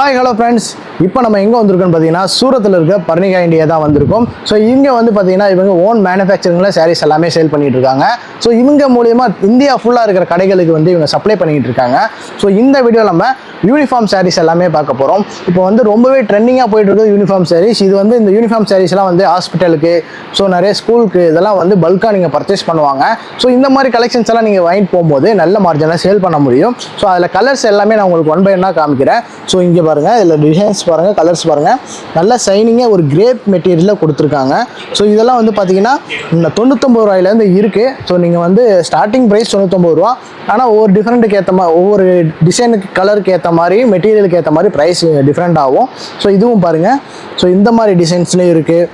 Hi hello friends, இப்போ நம்ம எங்கே வந்திருக்கோம்னு பார்த்தீங்கன்னா சூரத்தில் இருக்க பர்னிகா இண்டியா தான் வந்திருக்கோம். ஸோ இங்கே வந்து பார்த்தீங்கன்னா இவங்க ஓன் மேனுஃபேக்சரிங்கில் சாரீஸ் எல்லாமே சேல் பண்ணிட்டு இருக்காங்க. ஸோ இவங்க மூலியமா இந்தியா ஃபுல்லாக இருக்கிற கடைகளுக்கு வந்து இவங்க சப்ளை பண்ணிட்டு இருக்காங்க. ஸோ இந்த வீடியோ நம்ம யூனிஃபார்ம் சாரீஸ் எல்லாமே பார்க்க போகிறோம். இப்போ வந்து ரொம்பவே ட்ரெண்டிங்காக போயிட்டு இருக்குது யூனிஃபார்ம் சாரீஸ். இது வந்து இந்த யூனிஃபார்ம் சாரீஸ்லாம் வந்து ஹாஸ்பிட்டலுக்கு, ஸோ நிறைய ஸ்கூலுக்கு இதெல்லாம் வந்து பல்காக நீங்கள் பர்ச்சேஸ் பண்ணுவாங்க. ஸோ இந்த மாதிரி கலெக்ஷன்ஸ் எல்லாம் நீங்கள் வாங்கிட்டு போகும்போது நல்ல மார்ஜினில் சேல் பண்ண முடியும். ஸோ அதில் கலர்ஸ் எல்லாமே நான் உங்களுக்கு ஒன் பை ஒன்னாக காமிக்கிறேன். ஸோ இங்கே பாருங்கள், இதில் டிசைன்ஸ் பாருங்கள், கலர்ஸ் பாருங்கள், நல்ல சைனிங்காக ஒரு கிரேப் மெட்டீரியலில் கொடுத்துருக்காங்க. ஸோ இதெல்லாம் வந்து பார்த்தீங்கன்னா இந்த 99 ரூபாயிலேருந்து இருக்குது. ஸோ நீங்கள் வந்து ஸ்டார்டிங் ப்ரைஸ் 99 ரூபா. ஆனால் ஒவ்வொரு டிஃப்ரெண்ட்டுக்கு ஏற்ற மாதிரி, ஒவ்வொரு டிசைனுக்கு கலருக்கு ஏற்ற மாதிரி, மெட்டீரியலுக்கு ஏற்ற மாதிரி ப்ரைஸ் டிஃப்ரெண்ட் ஆகும். ஸோ இதுவும் பாருங்கள், ஸோ இந்த மாதிரி டிசைன்ஸ்லேயும் இருக்குது.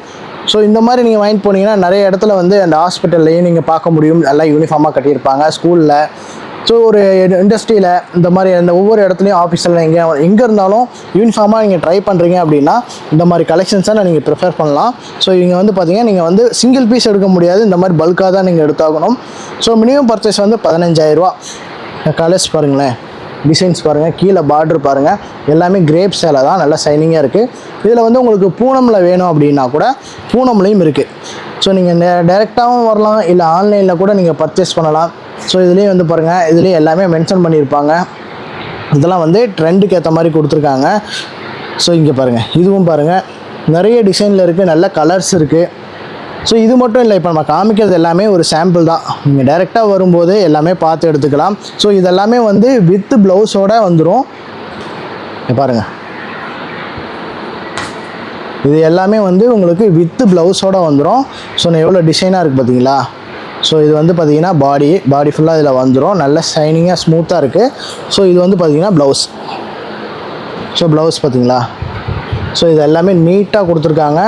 ஸோ இந்த மாதிரி நீங்கள் வாங்கிட்டு போனீங்கன்னா நிறைய இடத்துல வந்து அந்த ஹாஸ்பிட்டல்லையும் நீங்கள் பார்க்க முடியும். நல்லா யூனிஃபார்மாக கட்டியிருப்பாங்க. ஸ்கூலில், ஸோ ஒரு இண்டஸ்ட்ரியில், இந்த மாதிரி அந்த ஒவ்வொரு இடத்துலையும் ஆஃபீஸில் எங்கே இருந்தாலும் யூனிஃபார்மாக நீங்கள் ட்ரை பண்ணுறீங்க அப்படின்னா இந்த மாதிரி கலெக்ஷன்ஸாக நீங்கள் ப்ரிஃபர் பண்ணலாம். ஸோ இங்கே வந்து பார்த்தீங்கன்னா நீங்கள் வந்து சிங்கிள் பீஸ் எடுக்க முடியாது, இந்த மாதிரி பல்காக தான் நீங்கள் எடுத்தாகணும். ஸோ மினிமம் பர்ச்சேஸ் வந்து 15,000 ரூபா. கலர்ஸ் பாருங்களேன், டிசைன்ஸ் பாருங்கள், கீழே பார்டர் பாருங்கள், எல்லாமே கிரேப் சேலை தான், நல்லா சைனிங்காக இருக்குது. இதில் வந்து உங்களுக்கு பூனமில் வேணும் அப்படின்னா கூட பூனம்லேயும் இருக்குது. ஸோ நீங்கள் டைரெக்டாகவும் வரலாம், இல்லை ஆன்லைனில் கூட நீங்கள் பர்ச்சேஸ் பண்ணலாம். ஸோ இதுலேயும் வந்து பாருங்கள், இதுலேயும் எல்லாமே மென்ஷன் பண்ணியிருப்பாங்க. இதெல்லாம் வந்து ட்ரெண்டுக்கு ஏற்ற மாதிரி கொடுத்துருக்காங்க. ஸோ இங்கே பாருங்கள், இதுவும் பாருங்கள், நிறைய டிசைனில் இருக்குது, நல்ல கலர்ஸ் இருக்குது. ஸோ இது மட்டும் இல்லை, இப்போ நம்ம காமிக்கிறது எல்லாமே ஒரு சாம்பிள் தான். நீங்கள் டைரெக்டாக வரும்போது எல்லாமே பார்த்து எடுத்துக்கலாம். ஸோ இதெல்லாமே வந்து வித் ப்ளவுஸோடு வந்துடும். பாருங்கள், இது எல்லாமே வந்து உங்களுக்கு வித் ப்ளவுஸோடு வந்துடும். ஸோ நான் எவ்வளோ டிசைனாக இருக்குது பார்த்தீங்களா. ஸோ இது வந்து பார்த்தீங்கன்னா பாடி ஃபுல்லாக இதில் வந்துடும், நல்ல ஷைனிங்காக ஸ்மூத்தாக இருக்குது. ஸோ இது வந்து பார்த்தீங்கன்னா ப்ளவுஸ். ஸோ ப்ளவுஸ் பார்த்தீங்களா. ஸோ இது எல்லாமே நீட்டாக கொடுத்துருக்காங்க.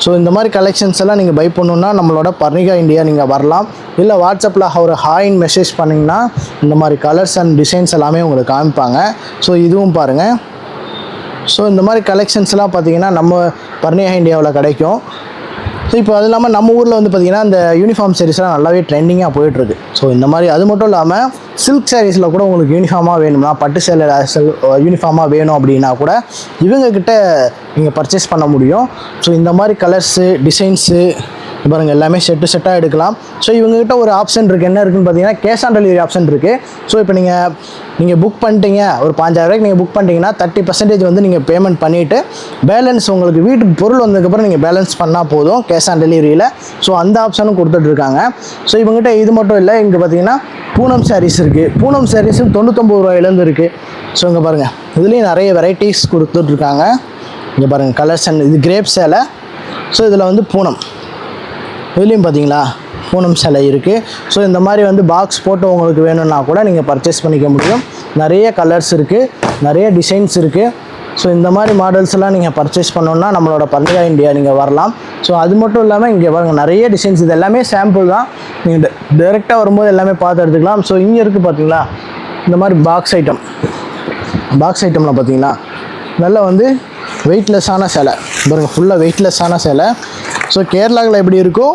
ஸோ இந்த மாதிரி கலெக்ஷன்ஸ் எல்லாம் நீங்கள் பை பண்ணணுன்னா நம்மளோட பர்னிகா இண்டியா நீங்கள் வரலாம். இல்லை வாட்ஸ்அப்பில் ஒரு ஹாய்ன்னு மெசேஜ் பண்ணிங்கன்னா இந்த மாதிரி கலர்ஸ் அண்ட் டிசைன்ஸ் எல்லாமே உங்களுக்கு காமிப்பாங்க. ஸோ இதுவும் பாருங்கள். ஸோ இந்த மாதிரி கலெக்ஷன்ஸ்லாம் பார்த்தீங்கன்னா நம்ம பர்னிகா இண்டியாவில் கிடைக்கும். ஸோ இப்போ அது இல்லாமல் நம்ம ஊரில் வந்து பார்த்திங்கன்னா இந்த யூனிஃபார்ம் சாரீஸ்லாம் நல்லாவே ட்ரெண்டிங்காக போயிட்டுருக்கு. ஸோ இந்த மாதிரி அது மட்டும் இல்லாமல் சில்க் சாரீஸில் கூட உங்களுக்கு யூனிஃபார்மாக வேணும்னா, பட்டு சேலை யூனிஃபார்மாக வேணும் அப்படின்னா கூட இவங்கக்கிட்ட நீங்கள் பர்ச்சேஸ் பண்ண முடியும். ஸோ இந்த மாதிரி கலர்ஸு, டிசைன்ஸு பாருங்கள், எல்லாமே செட்டாக எடுக்கலாம். ஸோ இவங்ககிட்ட ஒரு ஆப்ஷன் இருக்குது. என்ன இருக்குதுன்னு பார்த்தீங்கன்னா கேஷ் ஆன் டெலிவரி ஆப்ஷன் இருக்குது. ஸோ இப்போ நீங்கள் புக் பண்ணிட்டீங்க, ஒரு 5,000 ரூபாய்க்கு நீங்கள் புக் பண்ணிட்டீங்கன்னா 30% வந்து நீங்கள் பேமெண்ட் பண்ணிவிட்டு பேலன்ஸ் உங்களுக்கு வீட்டுக்கு பொருள் வந்ததுக்கப்புறம் நீங்கள் பேலன்ஸ் பண்ணால் போதும் கேஷ் ஆன் டெலிவரியில். ஸோ அந்த ஆப்ஷனும் கொடுத்துட்ருக்காங்க. ஸோ இவங்ககிட்ட இது மட்டும் இல்லை, இங்கே பார்த்தீங்கன்னா பூனம் சாரீஸ் இருக்குது. பூனம் சாரீஸும் 99 ரூபாயிலேருந்து இருக்குது. ஸோ இங்கே பாருங்கள், இதுலேயும் நிறைய வெரைட்டிஸ் கொடுத்துட்ருக்காங்க. இங்கே பாருங்கள், கலர்ஸ் அண்ட் இது கிரேப் சேலை. ஸோ இதில் வந்து பூனம், இதுலேயும் பார்த்தீங்களா பூனம் சேலை இருக்குது. ஸோ இந்த மாதிரி வந்து பாக்ஸ் போட்டு உங்களுக்கு வேணும்னா கூட நீங்கள் பர்ச்சேஸ் பண்ணிக்க முடியும். நிறைய கலர்ஸ் இருக்குது, நிறைய டிசைன்ஸ் இருக்குது. ஸோ இந்த மாதிரி மாடல்ஸ் எல்லாம் நீங்கள் பர்ச்சேஸ் பண்ணணுன்னா நம்மளோட பர்னிகா இண்டியா நீங்கள் வரலாம். ஸோ அது மட்டும் இல்லாமல் இங்கே பாருங்கள், நிறைய டிசைன்ஸ், இது எல்லாமே சாம்பிள் தான். நீங்கள் டைரெக்டாக வரும்போது எல்லாமே பார்த்து எடுத்துக்கலாம். ஸோ இங்கே இருக்குது பார்த்தீங்களா, இந்த மாதிரி பாக்ஸ் ஐட்டமில் பார்த்தீங்களா நல்லா வந்து வெயிட்லெஸ்ஸான சேலை பாருங்கள், ஃபுல்லாக வெயிட்லெஸ்ஸான சேலை. ஸோ கேரளாவில் எப்படி இருக்கோ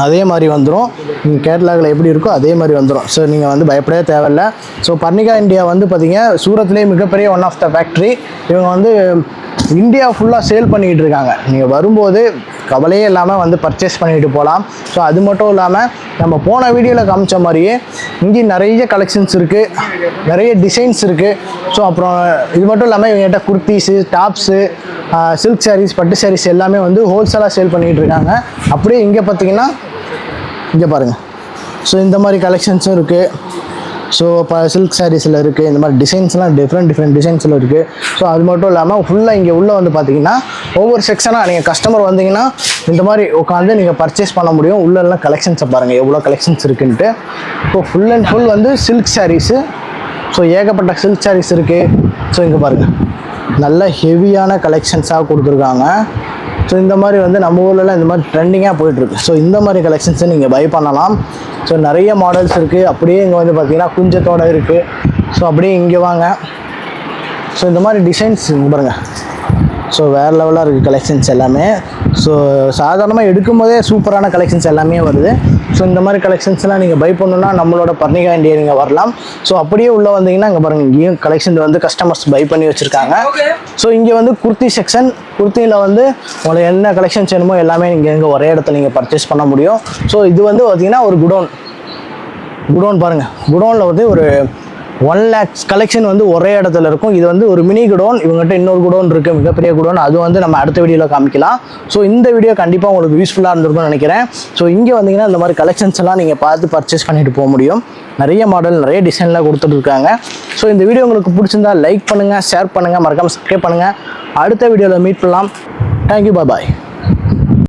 அதே மாதிரி வந்துடும். நீங்கள் கேரளாவில் எப்படி இருக்கோ அதே மாதிரி வந்துடும். ஸோ நீங்கள் வந்து பயப்படவே தேவையில்லை. ஸோ பர்னிகா இண்டியா வந்து பார்த்தீங்க சூரத்லேயே மிகப்பெரிய ஒன் ஆஃப் த ஃபேக்ட்ரி. இவங்க வந்து இந்தியா ஃபுல்லாக சேல் பண்ணிக்கிட்டு இருக்காங்க. நீங்கள் வரும்போது கவலையே இல்லாமல் வந்து பர்ச்சேஸ் பண்ணிட்டு போகலாம். ஸோ அது மட்டும் இல்லாமல் நம்ம போன வீடியோவில் காமிச்ச மாதிரியே இங்கே நிறைய கலெக்ஷன்ஸ் இருக்குது, நிறைய டிசைன்ஸ் இருக்குது. ஸோ அப்புறம் இது மட்டும் இல்லாமல் இவங்ககிட்ட குர்த்திஸு, டாப்ஸு, சில்க் சாரீஸ், பட்டு சாரீஸ் எல்லாமே வந்து ஹோல்சேலாக சேல் பண்ணிகிட்டு இருக்காங்க. அப்படியே இங்கே பார்த்தீங்கன்னா இங்கே பாருங்கள், ஸோ இந்த மாதிரி கலெக்ஷன்ஸும் இருக்குது. ஸோ இப்போ சில்க் சாரீஸில் இருக்குது, இந்த மாதிரி டிசைன்ஸ்லாம் டிஃப்ரெண்ட் டிசைன்ஸில் இருக்குது. ஸோ அது மட்டும் இல்லாமல் ஃபுல்லாக இங்கே உள்ளே வந்து பார்த்தீங்கன்னா ஒவ்வொரு செக்ஷனாக நீங்கள் கஸ்டமர் வந்தீங்கன்னா இந்த மாதிரி உட்காந்து நீங்கள் பர்ச்சேஸ் பண்ண முடியும். உள்ளெல்லாம் கலெக்ஷன்ஸை பாருங்கள் எவ்வளோ கலெக்ஷன்ஸ் இருக்குன்ட்டு. இப்போ ஃபுல் அண்ட் ஃபுல் வந்து சில்க் சாரீஸு. ஸோ ஏகப்பட்ட சில்க் சாரீஸ் இருக்குது. ஸோ இங்கே பாருங்கள், நல்ல ஹெவியான கலெக்ஷன்ஸாக கொடுத்துருக்காங்க. ஸோ இந்த மாதிரி வந்து நம்ம ஊர்லலாம் இந்த மாதிரி ட்ரெண்டிங்காக போயிட்டுருக்கு. ஸோ இந்த மாதிரி கலெக்ஷன்ஸை நீங்கள் பை பண்ணலாம். ஸோ நிறைய மாடல்ஸ் இருக்குது. அப்படியே இங்கே வந்து பார்த்தீங்கன்னா குஞ்சத்தோடு இருக்குது. ஸோ அப்படியே இங்கே வாங்க. ஸோ இந்த மாதிரி டிசைன்ஸ் இங்கே பாருங்கள். ஸோ வேறு லெவலாக இருக்குது கலெக்ஷன்ஸ் எல்லாமே. ஸோ சாதாரணமாக எடுக்கும்போதே சூப்பரான கலெக்ஷன்ஸ் எல்லாமே வருது. ஸோ இந்த மாதிரி கலெக்ஷன்ஸ்லாம் நீங்கள் பை பண்ணணும்னா நம்மளோட பர்னிகா இந்தியா நீங்கள் வரலாம். ஸோ அப்படியே உள்ளே வந்தீங்கன்னா இங்கே பாருங்கள், இங்கேயும் கலெக்ஷன் வந்து கஸ்டமர்ஸ் பை பண்ணி வச்சுருக்காங்க. ஸோ இங்கே வந்து குர்த்தி செக்ஷன், குர்த்தியில் வந்து உங்களுக்கு என்ன கலெக்ஷன்ஸ் வேணுமோ எல்லாமே நீங்கள் இங்கே ஒரே இடத்துல நீங்கள் பர்ச்சேஸ் பண்ண முடியும். ஸோ இது வந்து பார்த்தீங்கன்னா ஒரு குடோன் பாருங்கள், குடோனில் வந்து ஒரு 1 lakhs கலெக்ஷன் வந்து ஒரே இடத்துல இருக்கும். இது வந்து ஒரு மினி குடோன், இவங்ககிட்ட இன்னொரு குடோன் இருக்குது, மிகப்பெரிய குடோன், அது வந்து நம்ம அடுத்த வீடியோவில் காமிக்கலாம். ஸோ இந்த வீடியோ கண்டிப்பாக உங்களுக்கு யூஸ்ஃபுல்லாக இருந்திருக்கும்னு நினைக்கிறேன். ஸோ இங்கே வந்தீங்கன்னா இந்த மாதிரி கலெக்ஷன்ஸ் எல்லாம் நீங்கள் பார்த்து பர்ச்சேஸ் பண்ணிட்டு போக முடியும். நிறைய மாடல், நிறைய டிசைன்லாம் கொடுத்துட்டு இருக்காங்க. ஸோ இந்த வீடியோ உங்களுக்கு பிடிச்சிருந்தா லைக் பண்ணுங்கள், ஷேர் பண்ணுங்கள், மறக்காமல் சப்ஸ்கிரைப் பண்ணுங்கள். அடுத்த வீடியோவில் மீட் பண்ணலாம். தேங்க்யூ, பாய்.